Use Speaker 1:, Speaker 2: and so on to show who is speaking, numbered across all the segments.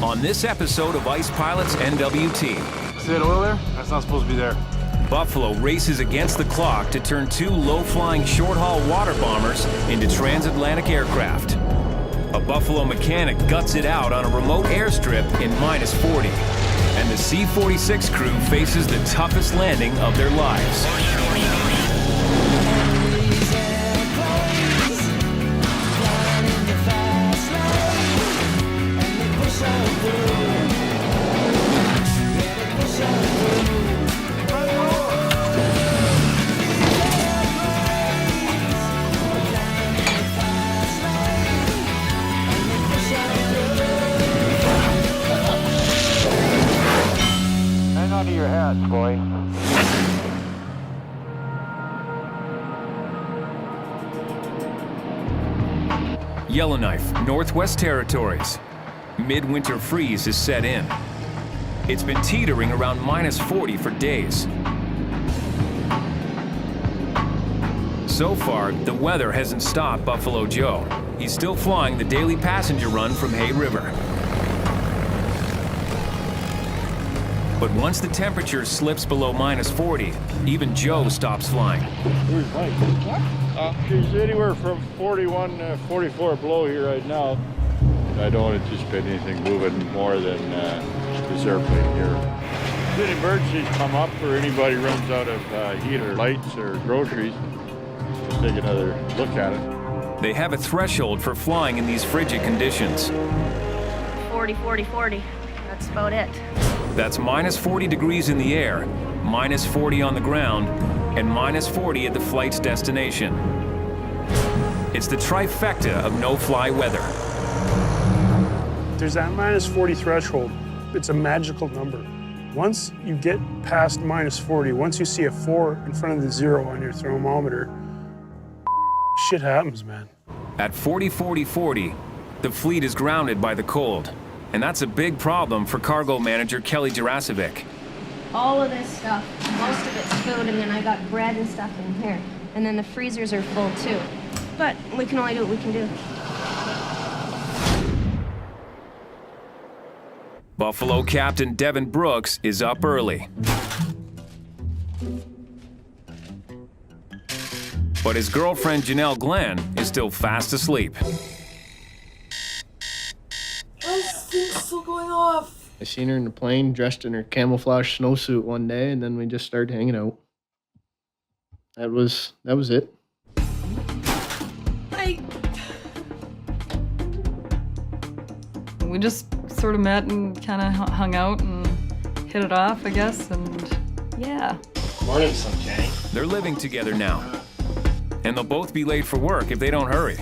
Speaker 1: on this episode of Ice Pilots NWT.
Speaker 2: See that oil there? That's not supposed to be there.
Speaker 1: Buffalo races against the clock to turn two low-flying short-haul water bombers into transatlantic aircraft. A Buffalo mechanic guts it out on a remote airstrip in -40. And the C-46 crew faces the toughest landing of their lives.
Speaker 3: Hang on to your hats, boy.
Speaker 1: Yellowknife, Northwest Territories. Midwinter freeze is set in. It's been teetering around -40 for days. So far, the weather hasn't stopped Buffalo Joe. He's still flying the daily passenger run from Hay River. But once the temperature slips below -40, even Joe stops flying.
Speaker 4: Where's Mike? She's anywhere from 41 to 44 below here right now. I don't anticipate anything moving more than this airplane here. If emergencies come up or anybody runs out of heat or lights or groceries, we'll take another look at it.
Speaker 1: They have a threshold for flying in these frigid conditions.
Speaker 5: 40, 40, 40. That's about it.
Speaker 1: That's -40 degrees in the air, -40 on the ground, and -40 at the flight's destination. It's the trifecta of no-fly weather.
Speaker 6: There's that -40 threshold. It's a magical number. Once you get past -40, once you see a 4 in front of the 0 on your thermometer, shit happens, man.
Speaker 1: At 40, 40, 40, the fleet is grounded by the cold. And that's a big problem for cargo manager Kelly Jurasovic.
Speaker 5: All of this stuff, most of it's food, and then I got bread and stuff in here. And then the freezers are full too. But we can only do what we can do.
Speaker 1: Buffalo Captain Devin Brooks is up early. But his girlfriend Janelle Glenn is still fast asleep.
Speaker 7: Thing's still going off.
Speaker 8: I seen her in the plane dressed in her camouflage snowsuit one day, and then we just started hanging out. That was it.
Speaker 7: We just sort of met and kind of hung out and hit it off, I guess, and yeah.
Speaker 8: Morning, Sunshine.
Speaker 1: They're living together now. And they'll both be late for work if they don't hurry.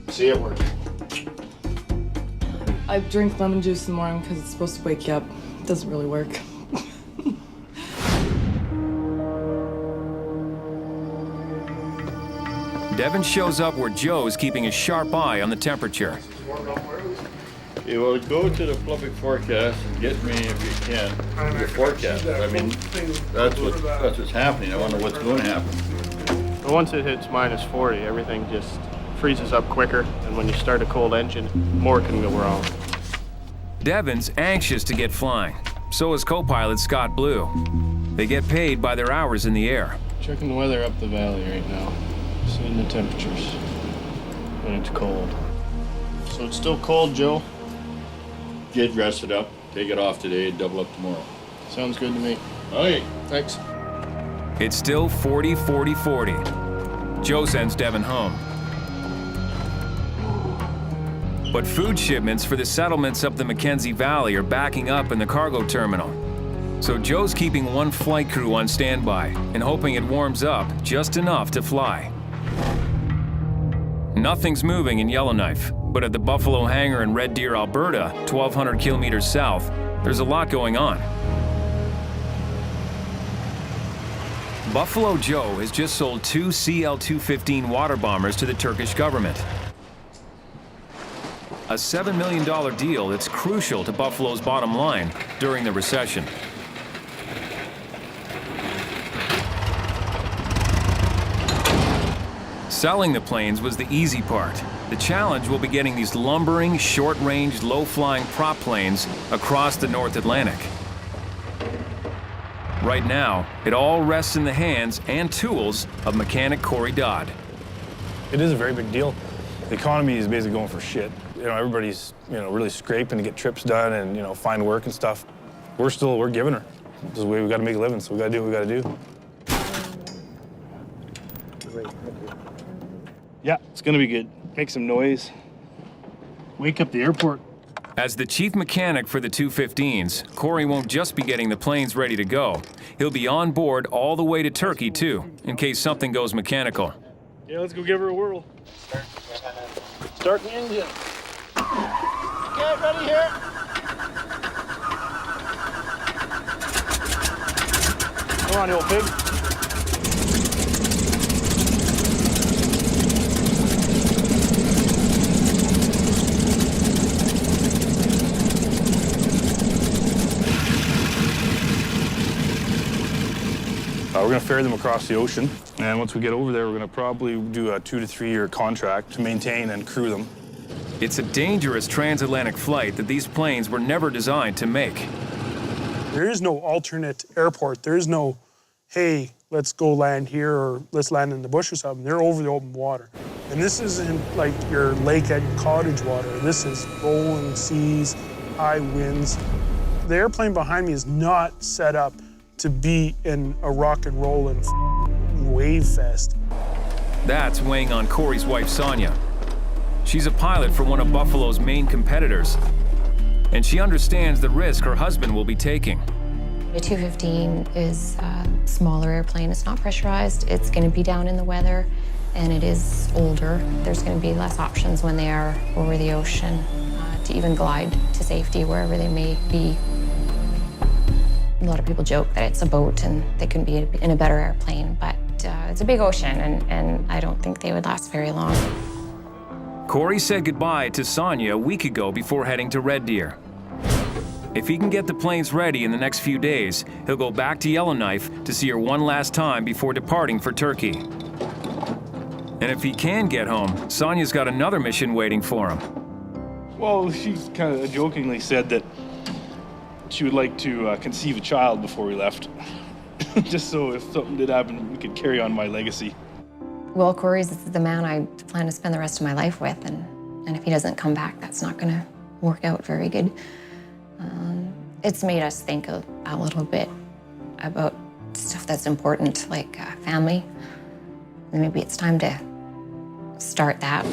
Speaker 8: See you at work.
Speaker 7: I drink lemon juice in the morning because it's supposed to wake you up. It doesn't really work.
Speaker 1: Devin shows up where Joe's keeping a sharp eye on the temperature.
Speaker 4: Okay, well, go to the public forecast and get me, if you can, your forecast. I mean, that's what's happening. I wonder what's going to happen.
Speaker 8: But once it hits -40, everything just freezes up quicker, and when you start a cold engine, more can go wrong.
Speaker 1: Devin's anxious to get flying. So is co-pilot Scott Blue. They get paid by their hours in the air.
Speaker 8: Checking the weather up the valley right now. Seeing the temperatures when it's cold. So it's still cold, Joe?
Speaker 4: Get rested up, take it off today, double up tomorrow.
Speaker 8: Sounds good to me.
Speaker 4: Okay.
Speaker 8: Thanks.
Speaker 1: It's still 40, 40, 40. Joe sends Devin home. But food shipments for the settlements up the Mackenzie Valley are backing up in the cargo terminal. So Joe's keeping one flight crew on standby and hoping it warms up just enough to fly. Nothing's moving in Yellowknife, but at the Buffalo hangar in Red Deer, Alberta, 1,200 kilometers south, there's a lot going on. Buffalo Joe has just sold 2 CL-215 water bombers to the Turkish government. A $7 million deal that's crucial to Buffalo's bottom line during the recession. Selling the planes was the easy part. The challenge will be getting these lumbering, short-range, low-flying prop planes across the North Atlantic. Right now, it all rests in the hands and tools of mechanic Cory Dodd.
Speaker 2: It is a very big deal. The economy is basically going for shit. Everybody's, really scraping to get trips done and, find work and stuff. We're giving her. This is the way we got to make a living, so we got to do what we got to do.
Speaker 8: Yeah, it's gonna be good. Make some noise. Wake up the airport.
Speaker 1: As the chief mechanic for the 215s, Cory won't just be getting the planes ready to go. He'll be on board all the way to Turkey, too, in case something goes mechanical.
Speaker 8: Yeah, let's go give her a whirl. Start the engine. Get ready here. Come on, you old pig.
Speaker 2: We're going to ferry them across the ocean, and once we get over there, we're going to probably do a 2 to 3 year contract to maintain and crew them.
Speaker 1: It's a dangerous transatlantic flight that these planes were never designed to make.
Speaker 6: There is no alternate airport. There is no, hey, let's go land here or let's land in the bush or something. They're over the open water. And this isn't like your lake at your cottage water. This is rolling seas, high winds. The airplane behind me is not set up to be in a rock and roll and wave fest.
Speaker 1: That's weighing on Cory's wife, Sonia. She's a pilot for one of Buffalo's main competitors, and she understands the risk her husband will be taking.
Speaker 9: The 215 is a smaller airplane. It's not pressurized. It's going to be down in the weather, and it is older. There's going to be less options when they are over the ocean to even glide to safety wherever they may be. A lot of people joke that it's a boat and they couldn't be in a better airplane, but it's a big ocean, and I don't think they would last very long.
Speaker 1: Cory said goodbye to Sonia a week ago before heading to Red Deer. If he can get the planes ready in the next few days, he'll go back to Yellowknife to see her one last time before departing for Turkey. And if he can get home, Sonia's got another mission waiting for him.
Speaker 8: Well, she kind of jokingly said that she would like to conceive a child before we left. Just so if something did happen, we could carry on my legacy.
Speaker 9: Well, Cory's the man I plan to spend the rest of my life with, and if he doesn't come back, that's not going to work out very good. It's made us think a little bit about stuff that's important, like family. And maybe it's time to start that.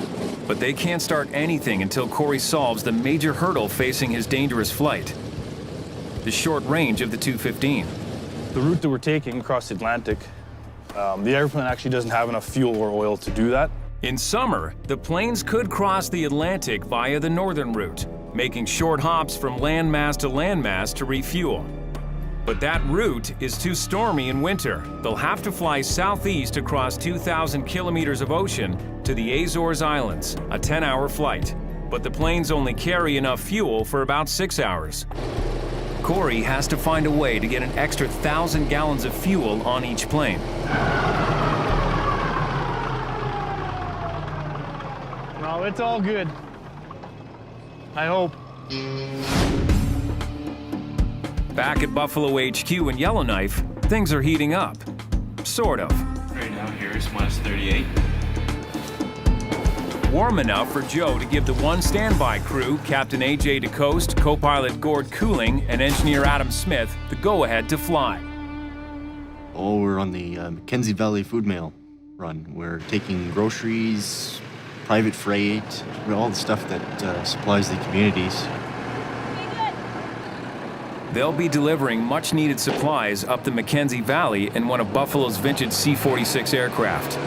Speaker 1: But they can't start anything until Cory solves the major hurdle facing his dangerous flight: the short range of the 215.
Speaker 2: The route that we're taking across the Atlantic, the airplane actually doesn't have enough fuel or oil to do that.
Speaker 1: In summer, the planes could cross the Atlantic via the northern route, making short hops from landmass to landmass to refuel. But that route is too stormy in winter. They'll have to fly southeast across 2,000 kilometers of ocean to the Azores Islands, a 10-hour flight. But the planes only carry enough fuel for about 6 hours. Cory has to find a way to get an extra 1,000 gallons of fuel on each plane.
Speaker 2: No, it's all good. I hope.
Speaker 1: Back at Buffalo HQ in Yellowknife, things are heating up. Sort of.
Speaker 10: Right now here is minus 38.
Speaker 1: Warm enough for Joe to give the one standby crew, Captain AJ DeCoste, co-pilot Gord Cooling, and engineer Adam Smith, the go-ahead to fly.
Speaker 11: Oh, we're on the Mackenzie Valley food mail run. We're taking groceries, private freight, all the stuff that supplies the communities.
Speaker 1: They'll be delivering much-needed supplies up the Mackenzie Valley in one of Buffalo's vintage C-46 aircraft.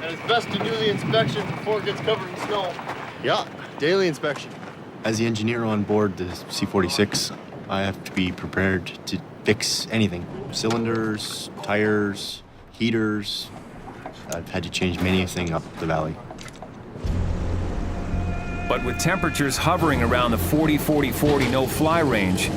Speaker 12: And it's best to do the inspection before it gets covered in snow.
Speaker 11: Yeah, daily inspection. As the engineer on board the C-46, I have to be prepared to fix anything. Cylinders, tires, heaters. I've had to change many a thing up the valley.
Speaker 1: But with temperatures hovering around the 40-40-40 no-fly range,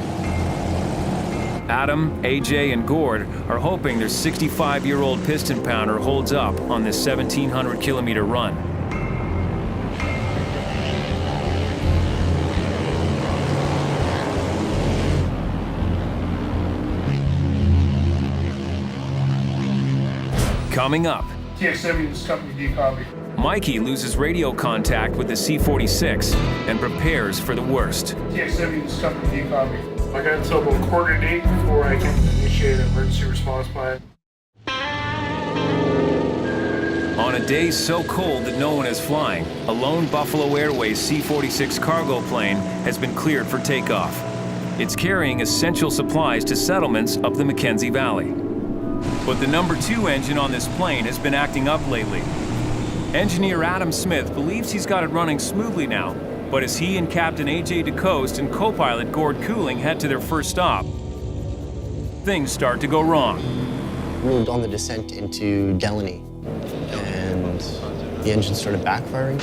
Speaker 1: Adam, AJ, and Gord are hoping their 65-year-old piston pounder holds up on this 1,700-kilometer run. Coming up,
Speaker 6: TX70, this company decopy.
Speaker 1: Mikey loses radio contact with the C-46 and prepares for the worst.
Speaker 6: TX70, this company decopy. I got until about 7:45 before I can initiate an emergency response plan.
Speaker 1: On a day so cold that no one is flying, a lone Buffalo Airways C-46 cargo plane has been cleared for takeoff. It's carrying essential supplies to settlements up the Mackenzie Valley. But the number 2 engine on this plane has been acting up lately. Engineer Adam Smith believes he's got it running smoothly now, but as he and Captain AJ DeCoste and co-pilot Gord Cooling head to their first stop, things start to go wrong.
Speaker 11: We were on the descent into Delaney, and the engine started backfiring.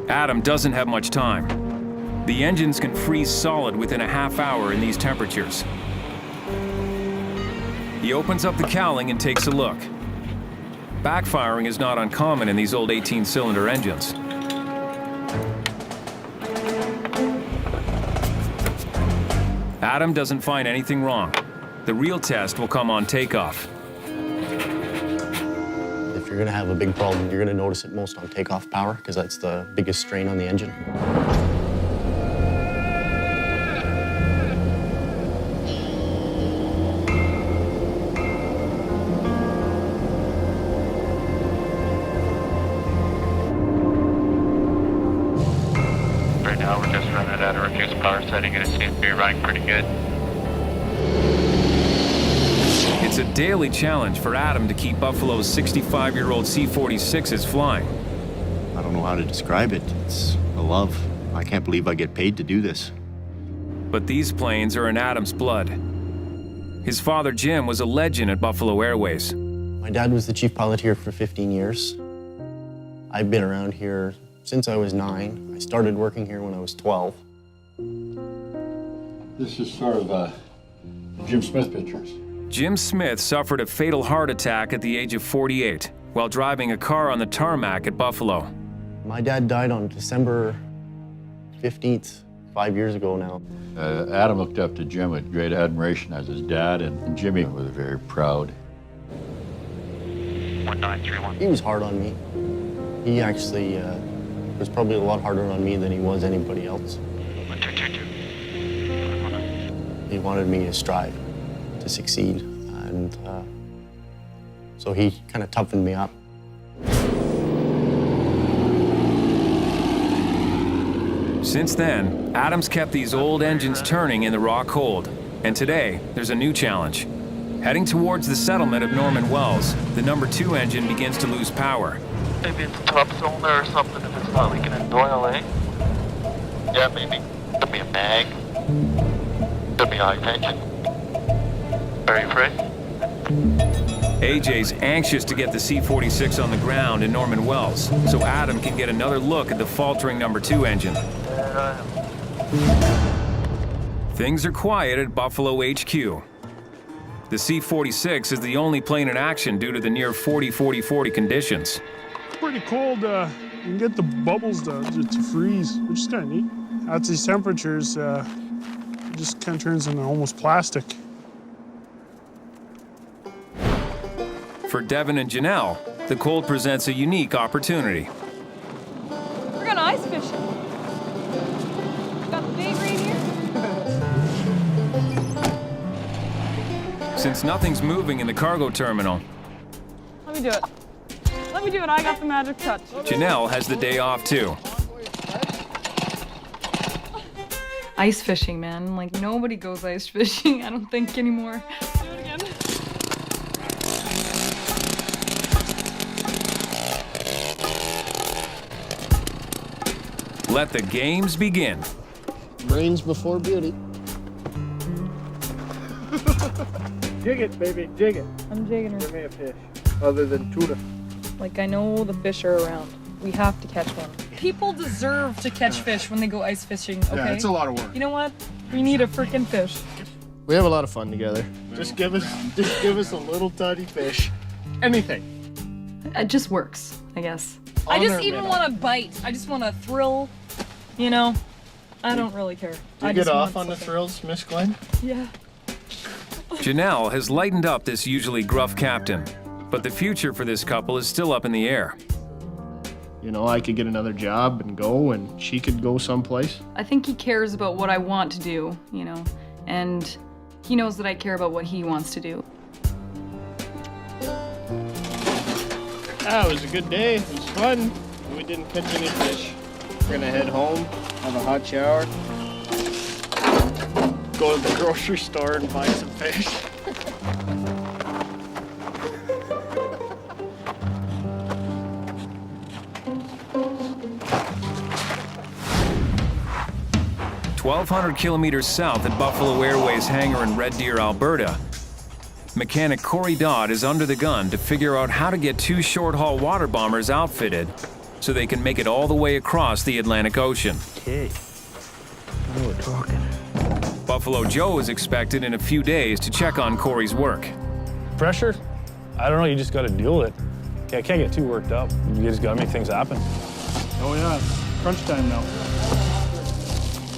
Speaker 1: Adam doesn't have much time. The engines can freeze solid within a half hour in these temperatures. He opens up the cowling and takes a look. Backfiring is not uncommon in these old 18-cylinder engines. Adam doesn't find anything wrong. The real test will come on takeoff.
Speaker 11: If you're gonna have a big problem, you're gonna notice it most on takeoff power, because that's the biggest strain on the engine.
Speaker 10: Right now we're just running at a reduced power setting and it seems to be running pretty good.
Speaker 1: It's a daily challenge for Adam to keep Buffalo's 65-year-old C-46s flying.
Speaker 11: I don't know how to describe it. It's a love. I can't believe I get paid to do this.
Speaker 1: But these planes are in Adam's blood. His father, Jim, was a legend at Buffalo Airways.
Speaker 11: My dad was the chief pilot here for 15 years. I've been around here since I was 9. I started working here when I was 12.
Speaker 4: This is sort of Jim Smith pictures.
Speaker 1: Jim Smith suffered a fatal heart attack at the age of 48 while driving a car on the tarmac at Buffalo.
Speaker 11: My dad died on December 15th, 5 years ago now.
Speaker 4: Adam looked up to Jim with great admiration as his dad, and Jimmy was very proud.
Speaker 10: 1931.
Speaker 11: He was hard on me. He actually was probably a lot harder on me than he was anybody else.
Speaker 10: 1222.
Speaker 11: He wanted me to strive, to succeed, and so he kind of toughened me up.
Speaker 1: Since then, Adam's kept these old engines turning in the raw cold. And today, there's a new challenge. Heading towards the settlement of Norman Wells, the number 2 engine begins to lose power.
Speaker 10: Maybe it's a top cylinder or something if it's not leaking in oil, eh? Yeah, maybe. Could be a mag. Could be high tension. Are you afraid?
Speaker 1: AJ's anxious to get the C-46 on the ground in Norman Wells, so Adam can get another look at the faltering number 2 engine. Things are quiet at Buffalo HQ. The C-46 is the only plane in action due to the near 40-40-40 conditions.
Speaker 6: It's pretty cold. You can get the bubbles to freeze, which is kind of neat. At these temperatures, it just kind of turns into almost plastic.
Speaker 1: For Devin and Janelle, the cold presents a unique opportunity.
Speaker 7: We're going ice fishing. Got the bait right here.
Speaker 1: Since nothing's moving in the cargo terminal,
Speaker 7: Let me do it. Let me do it. I got the magic touch.
Speaker 1: Janelle has the day off too.
Speaker 7: Ice fishing, man. Like, nobody goes ice fishing, I don't think, anymore. Do it again.
Speaker 1: Let the games begin.
Speaker 12: Brains before beauty.
Speaker 6: Jig it, baby, jig it.
Speaker 7: I'm jigging her.
Speaker 6: Give me a fish, other than tuna.
Speaker 7: Like, I know the fish are around. We have to catch one. People deserve to catch fish when they go ice fishing, okay?
Speaker 12: Yeah, it's a lot of work.
Speaker 7: You know what? We need a freaking fish.
Speaker 12: We have a lot of fun together. Just give us a little tiny fish. Anything.
Speaker 7: It just works, I guess.
Speaker 13: I just even want to bite. I just want to thrill, you know? I don't really care.
Speaker 12: Do you get off on the thrills, Miss Glenn?
Speaker 13: Yeah.
Speaker 1: Janelle has lightened up this usually gruff captain, but the future for this couple is still up in the air.
Speaker 12: You know, I could get another job and go, and she could go someplace.
Speaker 7: I think he cares about what I want to do, you know, and he knows that I care about what he wants to do.
Speaker 12: It was a good day. It was fun. We didn't catch any fish. We're gonna head home, have a hot shower, go to the grocery store and buy some fish.
Speaker 1: "1,200 kilometers south at Buffalo Airways hangar in Red Deer, Alberta, mechanic Cory Dodd is under the gun to figure out how to get 2 short-haul water bombers outfitted so they can make it all the way across the Atlantic Ocean.
Speaker 3: Okay. Now we're talking.
Speaker 1: Buffalo Joe is expected in a few days to check on Cory's work.
Speaker 2: Pressure? I don't know, you just got to deal with it. I can't get too worked up. You just got to make things happen.
Speaker 8: Oh yeah, crunch time now.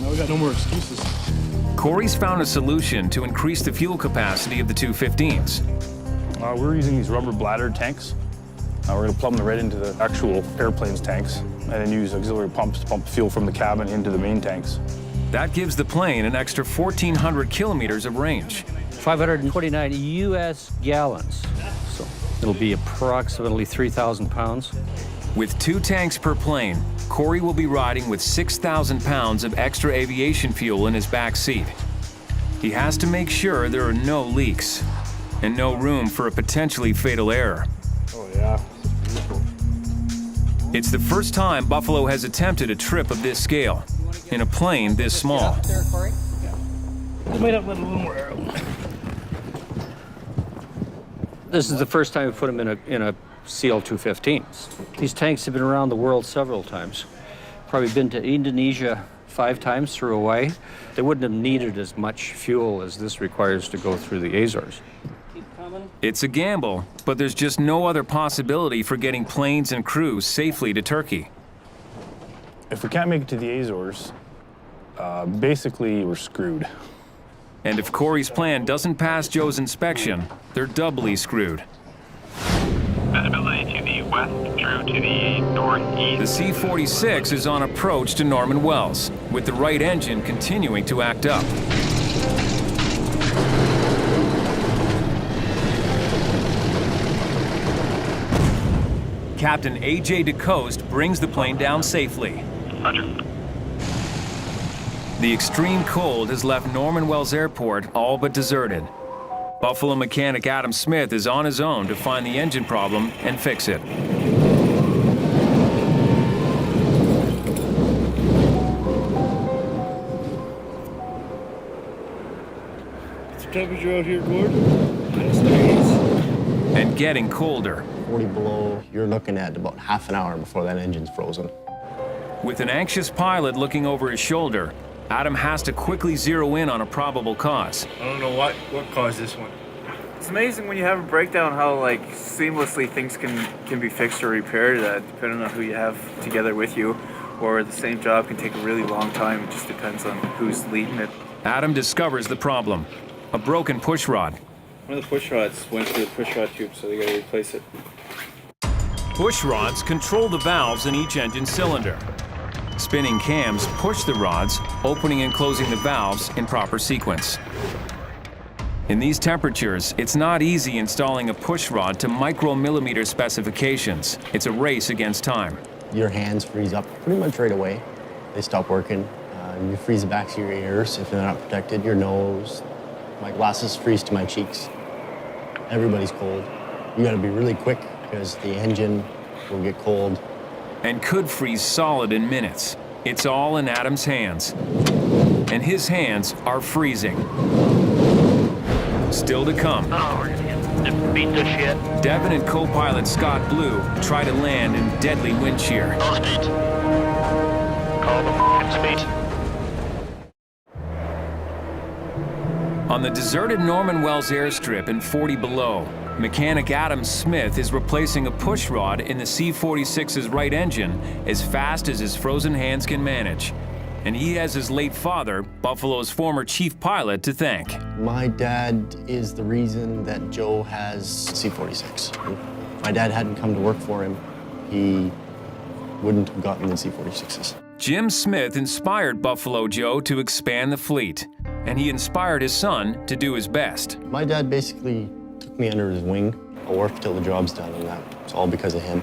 Speaker 8: Now we got no more excuses.
Speaker 1: Cory's found a solution to increase the fuel capacity of the 215s.
Speaker 2: We're using these rubber bladder tanks. We're going to plumb them right into the actual airplane's tanks and then use auxiliary pumps to pump fuel from the cabin into the main tanks.
Speaker 1: That gives the plane an extra 1,400 kilometers of range.
Speaker 3: 529 U.S. gallons. So it'll be approximately 3,000 pounds.
Speaker 1: With 2 tanks per plane, Cory will be riding with 6,000 pounds of extra aviation fuel in his back seat. He has to make sure there are no leaks and no room for a potentially fatal error.
Speaker 2: Oh yeah.
Speaker 1: It's the first time Buffalo has attempted a trip of this scale in a plane this small.
Speaker 8: We might have let a little more air out.
Speaker 3: This is the first time we put them in a CL-215s. These tanks have been around the world several times. Probably been to Indonesia 5 times through Hawaii. They wouldn't have needed as much fuel as this requires to go through the Azores.
Speaker 1: It's a gamble, but there's just no other possibility for getting planes and crews safely to Turkey.
Speaker 2: If we can't make it to the Azores, basically we're screwed.
Speaker 1: And if Cory's plan doesn't pass Joe's inspection, they're doubly screwed.
Speaker 10: Visibility to the west through to the northeast.
Speaker 1: The C-46 is on approach to Norman Wells, with the right engine continuing to act up. Captain A.J. DeCoste brings the plane down safely.
Speaker 10: Roger.
Speaker 1: The extreme cold has left Norman Wells Airport all but deserted. Buffalo mechanic Adam Smith is on his own to find the engine problem and fix it.
Speaker 4: What's the temperature out here, Gord? -30s.
Speaker 1: And getting colder.
Speaker 11: 40 below, you're looking at about half an hour before that engine's frozen.
Speaker 1: With an anxious pilot looking over his shoulder, Adam has to quickly zero in on a probable cause.
Speaker 14: I don't know what caused this one. It's amazing when you have a breakdown how like seamlessly things can be fixed or repaired, depending on who you have together with you, or the same job can take a really long time. It just depends on who's leading it.
Speaker 1: Adam discovers the problem, a broken push rod.
Speaker 14: One of the push rods went through the push rod tube, so they gotta replace it.
Speaker 1: Push rods control the valves in each engine cylinder. Spinning cams push the rods, opening and closing the valves in proper sequence. In these temperatures, it's not easy installing a push rod to micromillimeter specifications. It's a race against time.
Speaker 11: Your hands freeze up pretty much right away. They stop working. You freeze the backs of your ears if they're not protected, your nose. My glasses freeze to my cheeks. Everybody's cold. You gotta be really quick because the engine will get cold.
Speaker 1: And could freeze solid in minutes. It's all in Adam's hands. And his hands are freezing. Still to come.
Speaker 10: Oh, we're gonna beat this shit.
Speaker 1: Devin and co-pilot Scott Blue try to land in deadly wind shear.
Speaker 10: No speed. Call the f***ing speed.
Speaker 1: On the deserted Norman Wells airstrip in 40 below, mechanic Adam Smith is replacing a push rod in the C-46's right engine as fast as his frozen hands can manage. And he has his late father, Buffalo's former chief pilot, to thank.
Speaker 11: My dad is the reason that Joe has C-46. If my dad hadn't come to work for him, he wouldn't have gotten the C-46s.
Speaker 1: Jim Smith inspired Buffalo Joe to expand the fleet, and he inspired his son to do his best.
Speaker 11: My dad basically took me under his wing. I'll work till the job's done, and that's all because of him.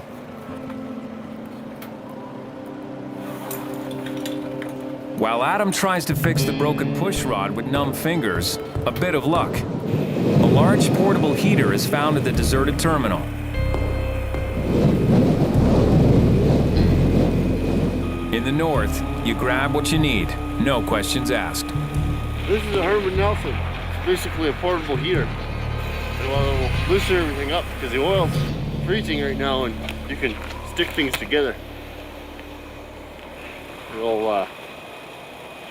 Speaker 1: While Adam tries to fix the broken push rod with numb fingers, a bit of luck. A large portable heater is found at the deserted terminal. In the north, you grab what you need, no questions asked.
Speaker 4: This is a Herman Nelson. It's basically a portable heater. And it'll loosen everything up because the oil's freezing right now and you can stick things together. All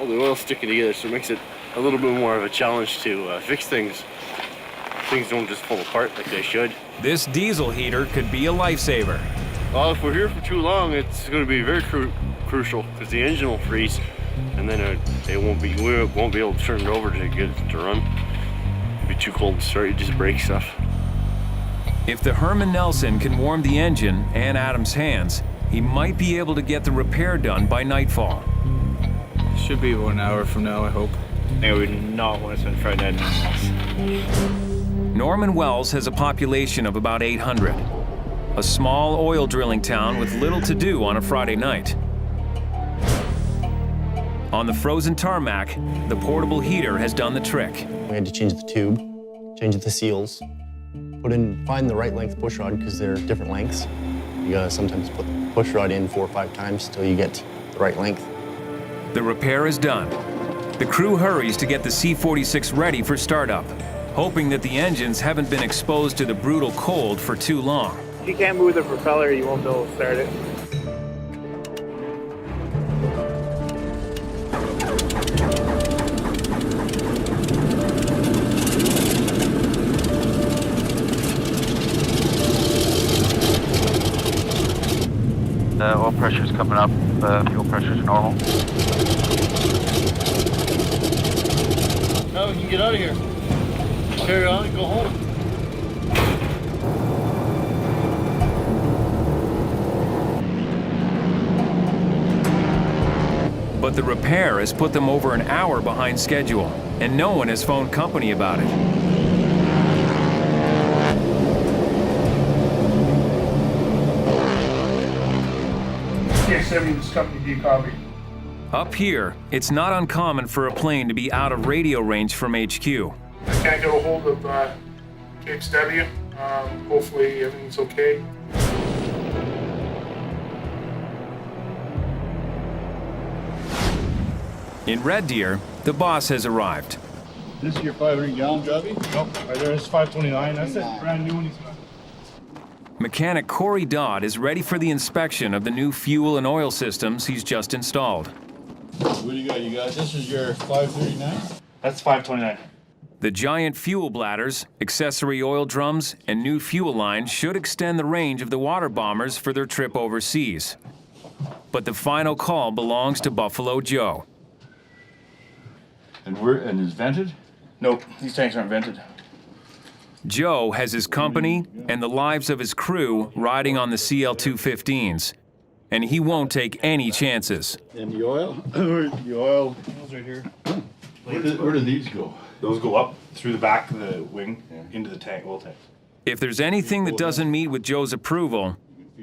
Speaker 4: the oil's sticking together, so it makes it a little bit more of a challenge to fix things. Things don't just fall apart like they should.
Speaker 1: This diesel heater could be a lifesaver.
Speaker 4: Well, if we're here for too long, it's going to be very crucial because the engine will freeze, and then we won't be able to turn it over to get it to run. It'll be too cold to start. You just break stuff.
Speaker 1: If the Herman Nelson can warm the engine and Adam's hands, he might be able to get the repair done by nightfall.
Speaker 14: Should be 1 hour from now, I hope.
Speaker 12: I would not want to spend Friday night in this.
Speaker 1: Norman Wells has a population of about 800. A small oil drilling town with little to do on a Friday night. On the frozen tarmac, the portable heater has done the trick.
Speaker 11: We had to change the tube, change the seals, find the right length push rod because they're different lengths. You gotta sometimes put the push rod in 4 or 5 times till you get the right length.
Speaker 1: The repair is done. The crew hurries to get the C-46 ready for startup, hoping that the engines haven't been exposed to the brutal cold for too long.
Speaker 12: If you can't move the propeller, you won't be able to start it.
Speaker 10: The oil pressure's coming up, the fuel pressure's normal.
Speaker 4: Now we can get out of here. Carry on and go home.
Speaker 1: But the repair has put them over an hour behind schedule, and no one has phoned company about it. Up here, it's not uncommon for a plane to be out of radio range from HQ.
Speaker 6: I can't get a hold of KXW. Hopefully everything's okay.
Speaker 1: In Red Deer, the boss has arrived.
Speaker 4: This is your 500-gallon drivey?
Speaker 8: Nope, right there is 529. That's it, brand new one.
Speaker 1: Mechanic Cory Dodd is ready for the inspection of the new fuel and oil systems he's just installed.
Speaker 4: What do you got? This is your 539?
Speaker 8: That's 529.
Speaker 1: The giant fuel bladders, accessory oil drums, and new fuel lines should extend the range of the water bombers for their trip overseas. But the final call belongs to Buffalo Joe.
Speaker 4: And it's vented?
Speaker 8: Nope, these tanks aren't vented.
Speaker 1: Joe has his company and the lives of his crew riding on the CL-215s, and he won't take any chances.
Speaker 4: And the oil? The oil.
Speaker 8: Those right here.
Speaker 4: Where do these go?
Speaker 8: Those go up through the back of the wing into the tank, oil tanks.
Speaker 1: If there's anything that doesn't meet with Joe's approval,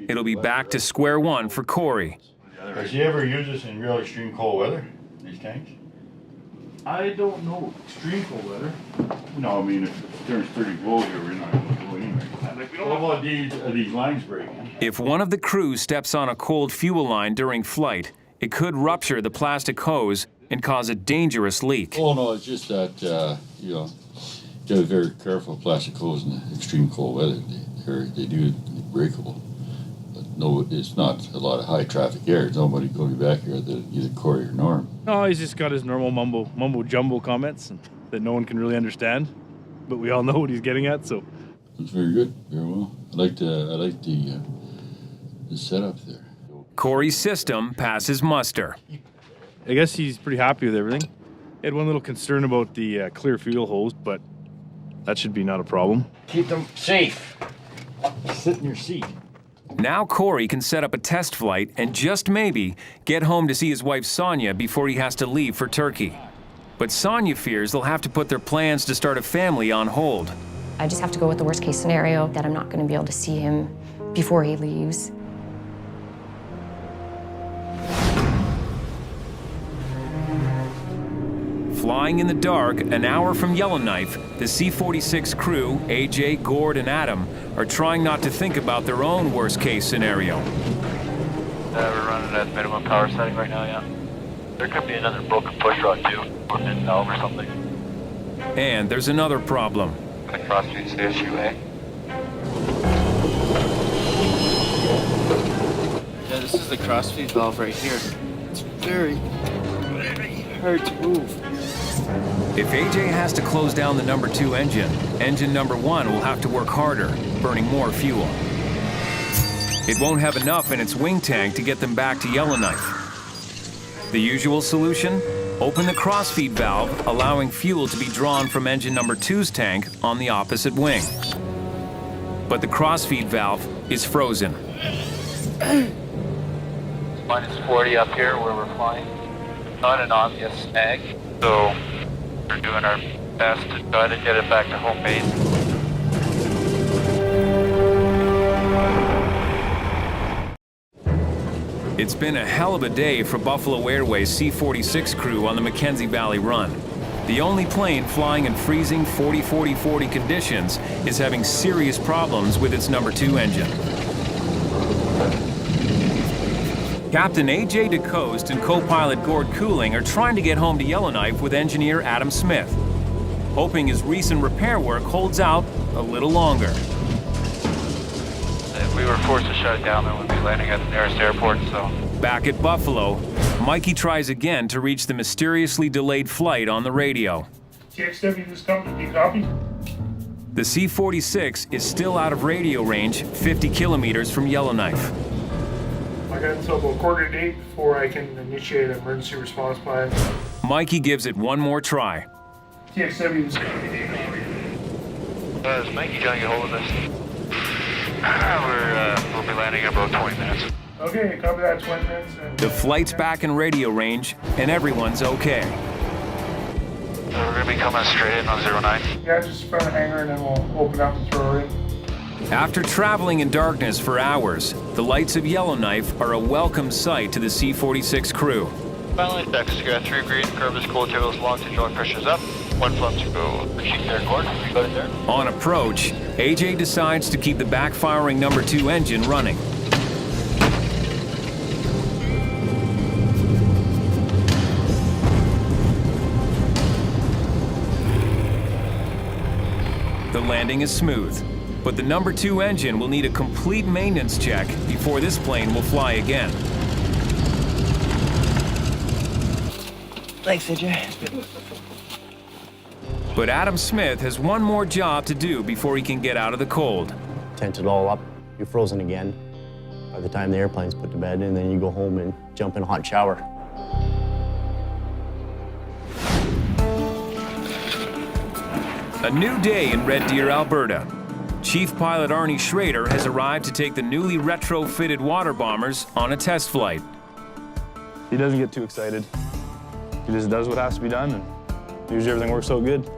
Speaker 1: it'll be back to square one for Cory.
Speaker 4: Has he ever used this in real extreme cold weather, these tanks?
Speaker 8: I don't know extreme cold weather.
Speaker 4: No, I mean, if it turns 30 below here, we're not going to go anywhere. What about these lines breaking?
Speaker 1: If one of the crew steps on a cold fuel line during flight, it could rupture the plastic hose and cause a dangerous leak.
Speaker 15: Oh, no, it's just that, you know, you gotta be very careful of plastic hose in the extreme cold weather. They do breakable. But no, it's not a lot of high traffic air. Nobody going back here, either Cory or Norm.
Speaker 8: No, he's just got his normal mumbo jumbo comments. And that no one can really understand, but we all know what he's getting at, so.
Speaker 15: It's very good, very well. I like the setup there.
Speaker 1: Cory's system passes muster.
Speaker 8: I guess he's pretty happy with everything. He had one little concern about the clear fuel hose, but that should be not a problem.
Speaker 12: Keep them safe. Sit in your seat.
Speaker 1: Now Cory can set up a test flight and just maybe get home to see his wife Sonia before he has to leave for Turkey. But Sonia fears they'll have to put their plans to start a family on hold.
Speaker 9: I just have to go with the worst case scenario, that I'm not going to be able to see him before he leaves.
Speaker 1: Flying in the dark, an hour from Yellowknife, the C-46 crew, AJ, Gord, and Adam, are trying not to think about their own worst-case scenario.
Speaker 10: We're running at minimum power setting right now, yeah. There could be another broken push rod, too, or mid valve or something.
Speaker 1: And there's another problem.
Speaker 10: The crossfeed's the issue, eh?
Speaker 12: Yeah, this is the crossfeed valve right here. It's very hard to move.
Speaker 1: If AJ has to close down the number 2 engine, engine number 1 will have to work harder, burning more fuel. It won't have enough in its wing tank to get them back to Yellowknife. The usual solution? Open the crossfeed valve, allowing fuel to be drawn from engine number 2's tank on the opposite wing. But the crossfeed valve is frozen.
Speaker 10: Minus 40 up here where we're flying. Not an obvious snag, so we're doing our best to try to get it back to home base.
Speaker 1: It's been a hell of a day for Buffalo Airways C-46 crew on the Mackenzie Valley run. The only plane flying in freezing 40-40-40 conditions is having serious problems with its number 2 engine. Captain AJ DeCoste and co-pilot Gord Cooling are trying to get home to Yellowknife with engineer Adam Smith, hoping his recent repair work holds out a little longer.
Speaker 10: If we were forced to shut it down, then we'd be landing at the nearest airport, so.
Speaker 1: Back at Buffalo, Mikey tries again to reach the mysteriously delayed flight on the radio.
Speaker 6: TXW, this company, copy?
Speaker 1: The C-46 is still out of radio range 50 kilometers from Yellowknife.
Speaker 6: I got until about 7:45 before I can initiate an emergency response plan.
Speaker 1: Mikey gives it one more try.
Speaker 6: TXW, this
Speaker 10: Is Mikey trying to get hold of us? We'll be landing in about 20 minutes.
Speaker 6: Okay, copy that, 20 minutes.
Speaker 1: The flight's back in radio range, and everyone's okay.
Speaker 10: We're going to be coming straight in on 09.
Speaker 6: Yeah, just front of the hangar, and then we'll open up and throw her in.
Speaker 1: After traveling in darkness for hours, the lights of Yellowknife are a welcome sight to the C-46 crew.
Speaker 10: Finally, decks got 3 green, curve is cool, tables long, hydraulic pressure's up. 1 flux to go. Sheet there, Gord. You got it there?
Speaker 1: On approach, AJ decides to keep the backfiring number 2 engine running. The landing is smooth, but the number 2 engine will need a complete maintenance check before this plane will fly again.
Speaker 12: Thanks, AJ.
Speaker 1: But Adam Smith has one more job to do before he can get out of the cold.
Speaker 16: Tent it all up, you're frozen again by the time the airplane's put to bed, and then you go home and jump in a hot shower.
Speaker 1: A new day in Red Deer, Alberta. Chief Pilot Arnie Schrader has arrived to take the newly retrofitted water bombers on a test flight.
Speaker 2: He doesn't get too excited. He just does what has to be done, and usually everything works out good.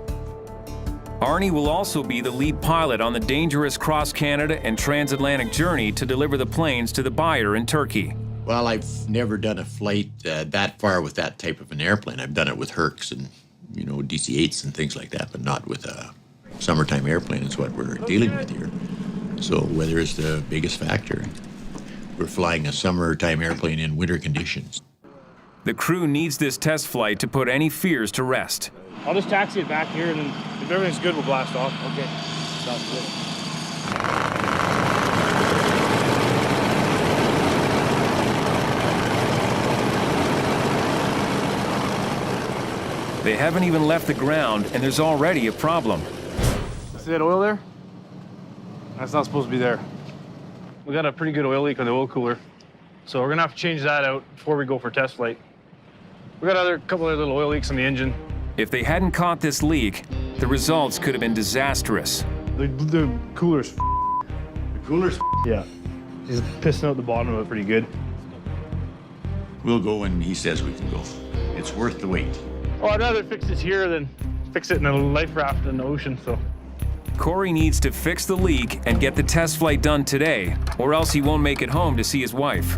Speaker 1: Arnie will also be the lead pilot on the dangerous cross-Canada and transatlantic journey to deliver the planes to the buyer in Turkey.
Speaker 17: Well, I've never done a flight that far with that type of an airplane. I've done it with Hercs and, you know, DC-8s and things like that, but not with a summertime airplane is what we're dealing with here. So weather is the biggest factor. We're flying a summertime airplane in winter conditions.
Speaker 1: The crew needs this test flight to put any fears to rest.
Speaker 8: I'll just taxi it back here, and then if everything's good, we'll blast off. Okay, sounds good.
Speaker 1: They haven't even left the ground, and there's already a problem.
Speaker 2: See that oil there? That's not supposed to be there. We got a pretty good oil leak on the oil cooler, so we're gonna have to change that out before we go for test flight. We got a couple other little oil leaks on the engine.
Speaker 1: If they hadn't caught this leak, the results could have been disastrous.
Speaker 2: The cooler's
Speaker 11: The cooler's
Speaker 2: yeah. He's pissing out the bottom of it pretty good.
Speaker 17: We'll go when he says we can go. It's worth the wait.
Speaker 2: Oh, I'd rather fix this here than fix it in a life raft in the ocean, so.
Speaker 1: Cory needs to fix the leak and get the test flight done today, or else he won't make it home to see his wife.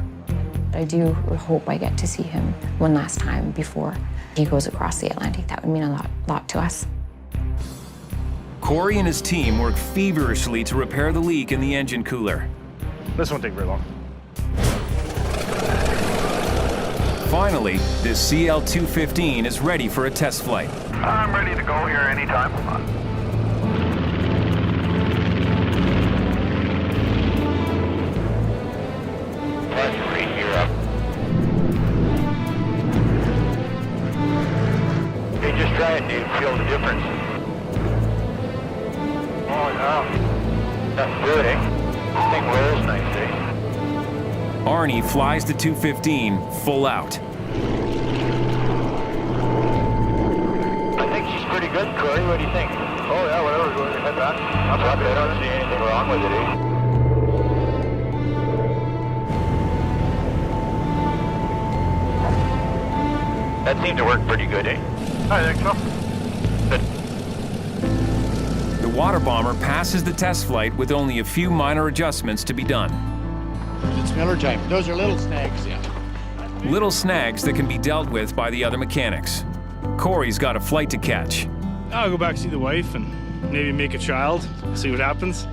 Speaker 9: I do hope I get to see him one last time before he goes across the Atlantic. That would mean a lot to us.
Speaker 1: Cory and his team work feverishly to repair the leak in the engine cooler.
Speaker 2: This won't take very long.
Speaker 1: Finally, this CL-215 is ready for a test flight.
Speaker 10: I'm ready to go here anytime. Hey, just try it, dude. Feel the difference. Oh, no. That's good, eh? This thing rolls nice, eh?
Speaker 1: Arnie flies the 215 full out.
Speaker 10: I think she's pretty good, Cory. What do you think? Oh, yeah, whatever. Go ahead, back. I'm happy. I don't see anything wrong with it, eh? That seemed to work pretty good, eh? I think so. Good.
Speaker 1: The water bomber passes the test flight with only a few minor adjustments to be done.
Speaker 17: It's Miller time. Those are little snags, yeah.
Speaker 1: Little snags that can be dealt with by the other mechanics. Cory's got a flight to catch.
Speaker 2: I'll go back see the wife and maybe make a child, see what happens.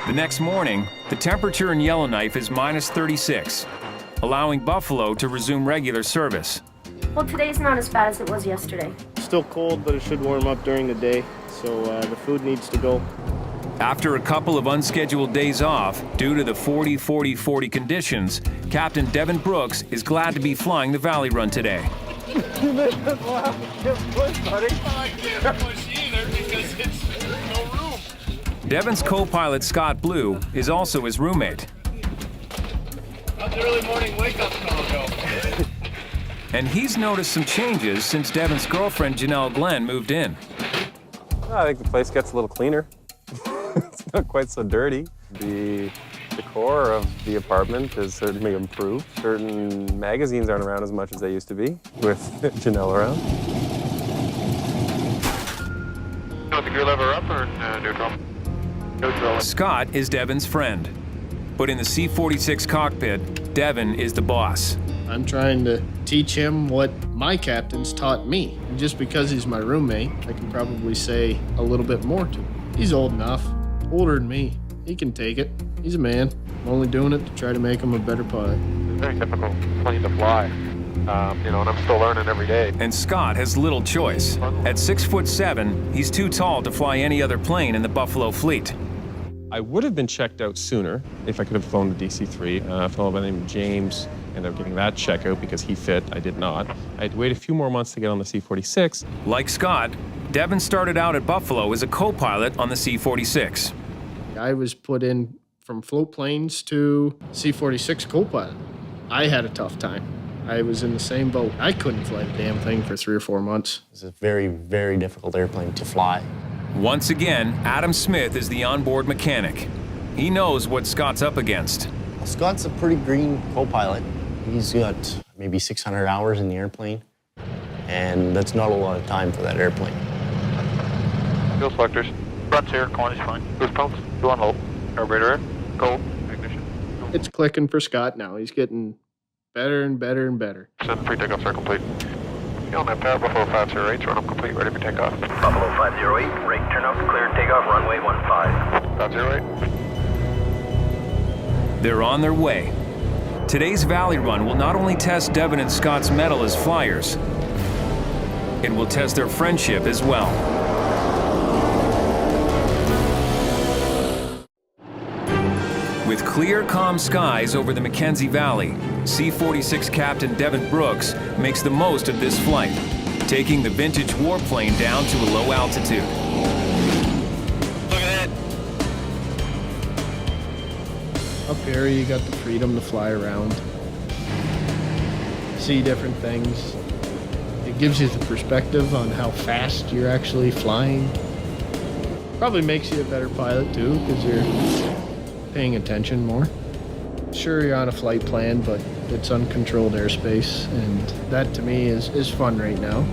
Speaker 1: The next morning, the temperature in Yellowknife is minus 36, allowing Buffalo to resume regular service.
Speaker 5: Well, today's not as bad as it was yesterday.
Speaker 12: Still cold, but it should warm up during the day, so the food needs to go.
Speaker 1: After a couple of unscheduled days off due to the 40-40-40 conditions, Captain Devin Brooks is glad to be flying the Valley Run today.
Speaker 12: You made us laugh. I can't push, buddy. I can't push either because it's no room.
Speaker 1: Devin's co-pilot Scott Blue is also his roommate.
Speaker 12: How's the early morning wake-up call go?
Speaker 1: And he's noticed some changes since Devin's girlfriend Janelle Glenn moved in.
Speaker 18: I think the place gets a little cleaner. It's not quite so dirty. The decor of the apartment has certainly improved. Certain magazines aren't around as much as they used to be with Janelle around.
Speaker 10: You want the gear lever up or neutral? Neutral.
Speaker 1: Scott is Devin's friend, but in the C-46 cockpit, Devin is the boss.
Speaker 12: I'm trying to teach him what my captains taught me. And just because he's my roommate, I can probably say a little bit more to him. He's old enough, older than me. He can take it. He's a man. I'm only doing it to try to make him a better pilot.
Speaker 10: It's very difficult plane to fly, and I'm still learning every day.
Speaker 1: And Scott has little choice. At 6'7", he's too tall to fly any other plane in the Buffalo fleet.
Speaker 18: I would have been checked out sooner if I could have flown the DC-3. A fellow by the name of James ended up getting that check out because he fit, I did not. I had to wait a few more months to get on the C-46.
Speaker 1: Like Scott, Devin started out at Buffalo as a co-pilot on the C-46.
Speaker 12: I was put in from float planes to C-46 co-pilot. I had a tough time. I was in the same boat. I couldn't fly the damn thing for 3 or 4 months.
Speaker 16: It's a very, very difficult airplane to fly.
Speaker 1: Once again, Adam Smith is the onboard mechanic. He knows what Scott's up against.
Speaker 16: Scott's a pretty green co-pilot. He's got maybe 600 hours in the airplane, and that's not a lot of time for that airplane.
Speaker 10: Fuel selectors. Front's here, quantity's fine. Boost pumps, go on low. Carburetor in, cold, ignition.
Speaker 12: It's clicking for Scott now. He's getting better and better and better.
Speaker 10: Send pre-takeoffs are complete. On that power, Buffalo 508, run up complete, ready for takeoff. Buffalo 508, rate turn up, clear takeoff, runway 15. 508.
Speaker 1: They're on their way. Today's Valley Run will not only test Devin and Scott's mettle as flyers, It will test their friendship as well. With clear, calm skies over the Mackenzie Valley, C-46 Captain Devin Brooks makes the most of this flight, taking the vintage warplane down to a low altitude.
Speaker 12: Look at that. Up here, you got the freedom to fly around, see different things. It gives you the perspective on how fast you're actually flying. Probably makes you a better pilot too, because you're paying attention more. Sure, you're on a flight plan, but it's uncontrolled airspace, and that to me is fun right now.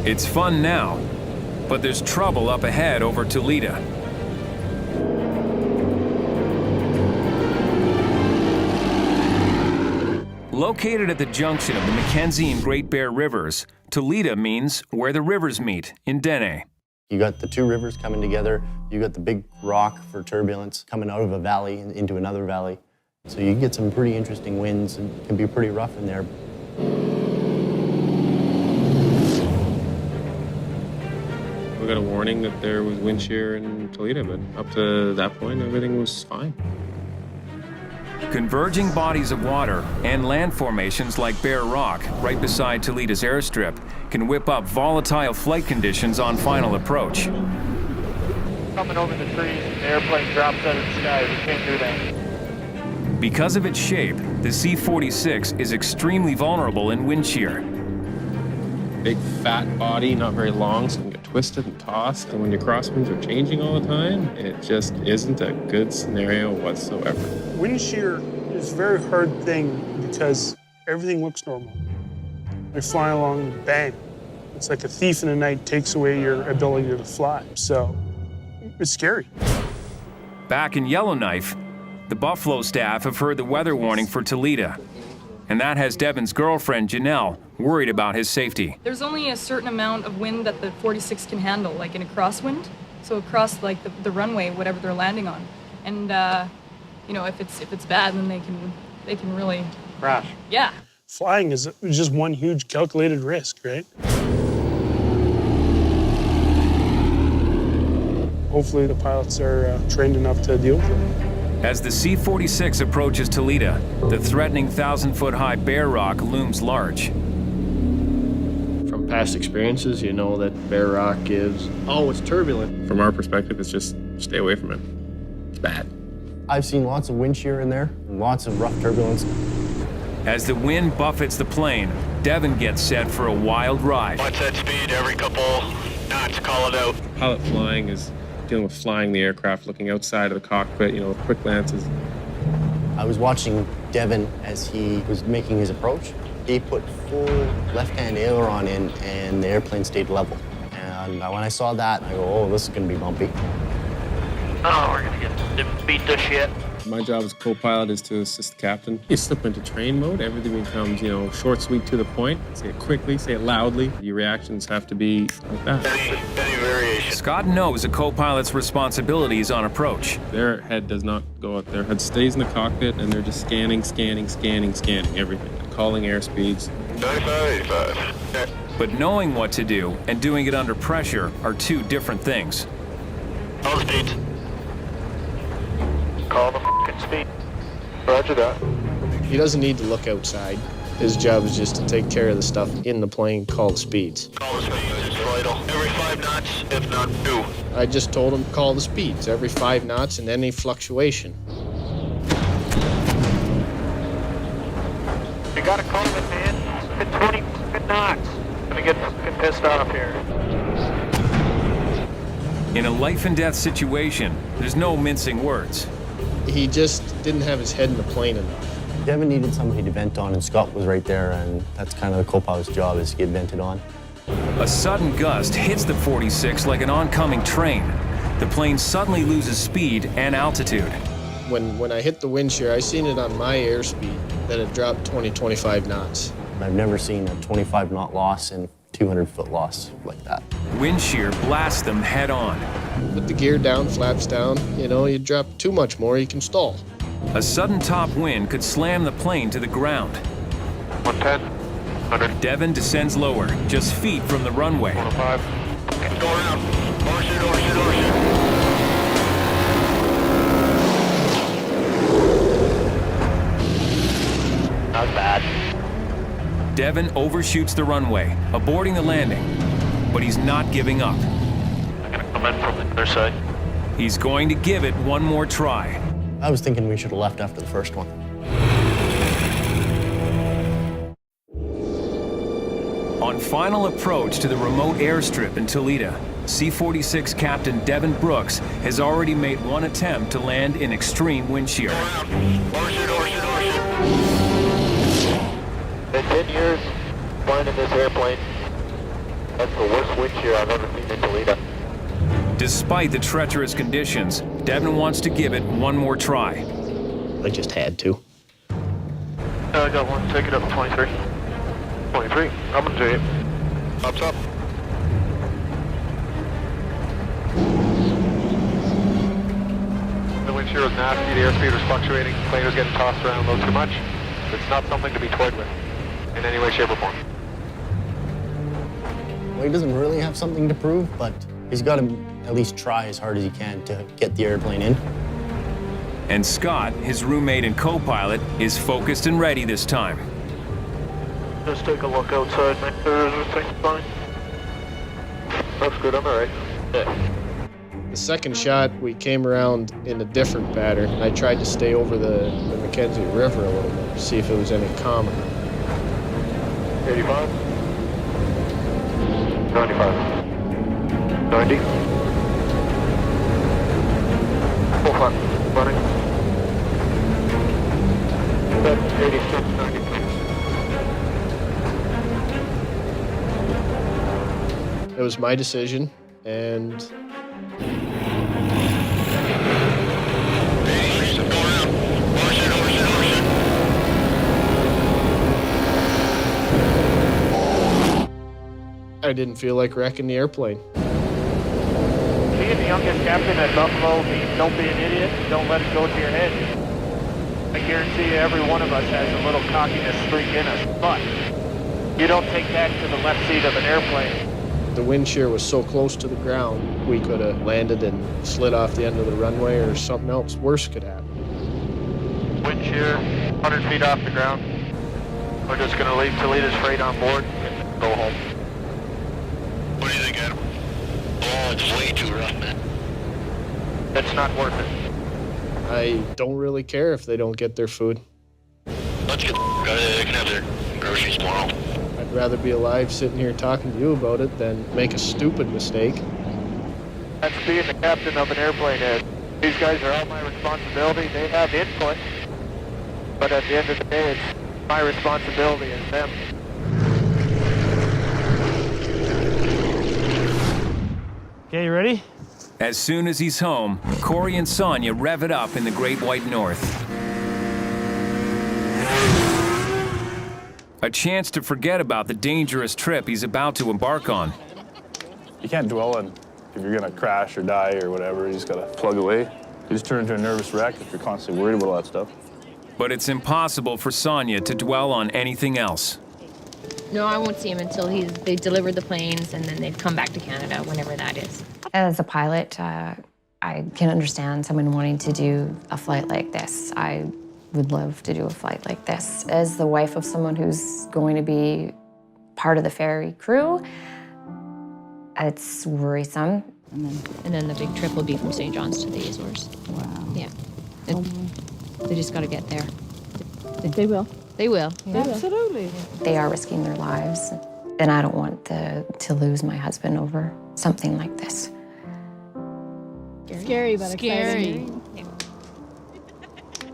Speaker 1: It's fun now, but there's trouble up ahead over Toledo. Located at the junction of the Mackenzie and Great Bear Rivers, Toledo means where the rivers meet in Dene.
Speaker 16: You got the two rivers coming together. You got the big rock for turbulence coming out of a valley into another valley. So you get some pretty interesting winds and it can be pretty rough in there.
Speaker 18: We got a warning that there was wind shear in Toledo, but up to that point, everything was fine.
Speaker 1: Converging bodies of water and land formations like Bear Rock, right beside Toledo's airstrip, can whip up volatile flight conditions on final approach.
Speaker 10: Coming over the trees, the airplane drops out of the sky. We can't do that.
Speaker 1: Because of its shape, the C-46 is extremely vulnerable in wind shear.
Speaker 18: Big fat body, not very long, so it can get twisted and tossed. And when your crosswinds are changing all the time, it just isn't a good scenario whatsoever.
Speaker 6: Wind shear is a very hard thing because everything looks normal. You're flying along, bang. It's like a thief in the night takes away your ability to fly. So it's scary.
Speaker 1: Back in Yellowknife, the Buffalo staff have heard the weather warning for Toledo. And that has Devin's girlfriend, Janelle, worried about his safety.
Speaker 7: There's only a certain amount of wind that the 46 can handle, like in a crosswind. So across like the runway, whatever they're landing on. And you know, if it's bad, then they can really
Speaker 10: crash.
Speaker 7: Yeah.
Speaker 6: Flying is just one huge calculated risk, right? Hopefully the pilots are trained enough to deal with it.
Speaker 1: As the C-46 approaches Toledo, the threatening 1,000-foot-high Bear Rock looms large.
Speaker 12: From past experiences, you know that Bear Rock is always turbulent.
Speaker 18: From our perspective, it's just stay away from it. It's bad.
Speaker 16: I've seen lots of wind shear in there, and lots of rough turbulence.
Speaker 1: As the wind buffets the plane, Devin gets set for a wild ride.
Speaker 10: Watch that speed every couple knots, call it out.
Speaker 18: Pilot flying is dealing with flying the aircraft, looking outside of the cockpit, you know, quick glances.
Speaker 16: I was watching Devin as he was making his approach. He put full left-hand aileron in, and the airplane stayed level. And when I saw that, I go, oh, this is going to be bumpy.
Speaker 10: Oh, we're going to beat this shit.
Speaker 18: My job as a co-pilot is to assist the captain. You slip into train mode, everything becomes, you know, short, sweet, to the point. Say it quickly, say it loudly. Your reactions have to be like that.
Speaker 10: Any variation.
Speaker 1: Scott knows a co-pilot's responsibilities on approach.
Speaker 18: Their head does not go out. Their head stays in the cockpit, and they're just scanning everything. Calling airspeeds.
Speaker 10: 95, 85.
Speaker 1: But knowing what to do and doing it under pressure are two different things.
Speaker 10: All the speeds. Call the f***ing speed. Roger that.
Speaker 12: He doesn't need to look outside. His job is just to take care of the stuff in the plane, call the speeds.
Speaker 10: Call the speeds, it's vital. Every 5 knots, if not 2.
Speaker 12: I just told him call the speeds, every 5 knots and any fluctuation.
Speaker 10: You gotta call it, man. It's 20 knots. I'm gonna get fucking pissed off here.
Speaker 1: In a life and death situation, there's no mincing words.
Speaker 12: He just didn't have his head in the plane enough.
Speaker 16: Devin needed somebody to vent on, and Scott was right there, and that's kind of the co-pilot's job, is to get vented on.
Speaker 1: A sudden gust hits the 46 like an oncoming train. The plane suddenly loses speed and altitude.
Speaker 12: When I hit the wind shear, I seen it on my airspeed that it dropped 20-25 knots.
Speaker 16: I've never seen a 25-knot loss and 200-foot loss like that.
Speaker 1: Wind shear blasts them head on.
Speaker 12: Put the gear down, flaps down, you know, you drop too much more, you can stall.
Speaker 1: A sudden top wind could slam the plane to the ground.
Speaker 10: 110. 100.
Speaker 1: Devin descends lower, just feet from the runway.
Speaker 10: 105. Go around. Overshoot, overshoot, overshoot. Not bad.
Speaker 1: Devin overshoots the runway, aborting the landing. But he's not giving up.
Speaker 10: I'm gonna come in from the other side.
Speaker 1: He's going to give it one more try.
Speaker 16: I was thinking we should have left after the first one.
Speaker 1: On final approach to the remote airstrip in Toledo, C-46 Captain Devin Brooks has already made one attempt to land in extreme wind shear.
Speaker 10: Overshoot, overshoot, overshoot. In 10 years flying in this airplane, that's the worst wind shear I've ever seen in Toledo.
Speaker 1: Despite the treacherous conditions, Devin wants to give it one more try.
Speaker 16: I just had to.
Speaker 10: I got one. Take it up 23. 23. I'm gonna take it. Pops up. The wind shear was nasty. The airspeed was fluctuating. The plane was getting tossed around a little too much. It's not something to be toyed with in any way, shape, or form.
Speaker 16: Well, he doesn't really have something to prove, but he's got to at least try as hard as he can to get the airplane in.
Speaker 1: And Scott, his roommate and co-pilot, is focused and ready this time.
Speaker 10: Just take a look outside, make sure everything's fine. Looks good, I'm all right. Yeah.
Speaker 12: The second shot, we came around in a different pattern. I tried to stay over the Mackenzie River a little bit, see if it was any calmer.
Speaker 10: 85. 95. 90. Full flat. Running. 86, 93.
Speaker 12: It was my decision, and I didn't feel like wrecking the airplane.
Speaker 19: Being the youngest captain at Buffalo means don't be an idiot, don't let it go to your head. I guarantee you every one of us has a little cockiness streak in us, but you don't take that to the left seat of an airplane.
Speaker 12: The wind shear was so close to the ground, we could have landed and slid off the end of the runway, or something else worse could happen.
Speaker 10: Wind shear, 100 feet off the ground. We're just going to leave Toledo's freight on board and go home. What do you think, Adam? Oh, it's way too rough, man. It's not worth it.
Speaker 12: I don't really care if they don't get their food.
Speaker 10: Let's get the out of there. They can have their groceries tomorrow.
Speaker 12: I'd rather be alive sitting here talking to you about it than make a stupid mistake.
Speaker 19: That's being the captain of an airplane, Ed. These guys are all my responsibility. They have input, but at the end of the day, it's my responsibility as them.
Speaker 2: Okay, you ready?
Speaker 1: As soon as he's home, Cory and Sonia rev it up in the Great White North. A chance to forget about the dangerous trip he's about to embark on.
Speaker 2: You can't dwell on if you're gonna crash or die or whatever. You just gotta plug away. You just turn into a nervous wreck if you're constantly worried about all that stuff.
Speaker 1: But it's impossible for Sonia to dwell on anything else.
Speaker 9: No, I won't see him until they delivered the planes and then they've come back to Canada, whenever that is. As a pilot, I can understand someone wanting to do a flight like this. I would love to do a flight like this. As the wife of someone who's going to be part of the ferry crew, it's worrisome.
Speaker 20: And then the big trip will be from St. John's to the Azores. Wow. Yeah. They just got to get there.
Speaker 13: They will.
Speaker 20: They will.
Speaker 13: Yeah. Absolutely.
Speaker 9: They are risking their lives, and I don't want to lose my husband over something like this.
Speaker 13: Scary, but exciting.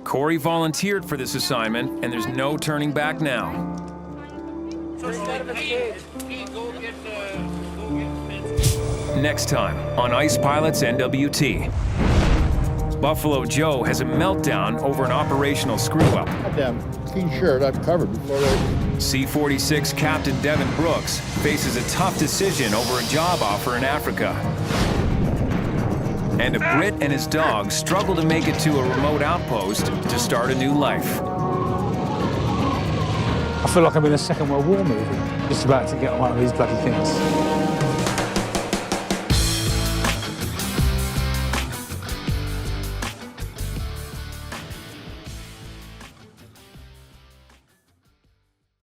Speaker 1: Cory volunteered for this assignment, and there's no turning back now. Next time on Ice Pilots NWT. Buffalo Joe has a meltdown over an operational screw-up.
Speaker 4: Goddamn clean shirt I've covered before they...
Speaker 1: C-46 Captain Devin Brooks faces a tough decision over a job offer in Africa. And a Brit and his dog struggle to make it to a remote outpost to start a new life.
Speaker 21: I feel like I'm in a Second World War movie, just about to get on one of these bloody things.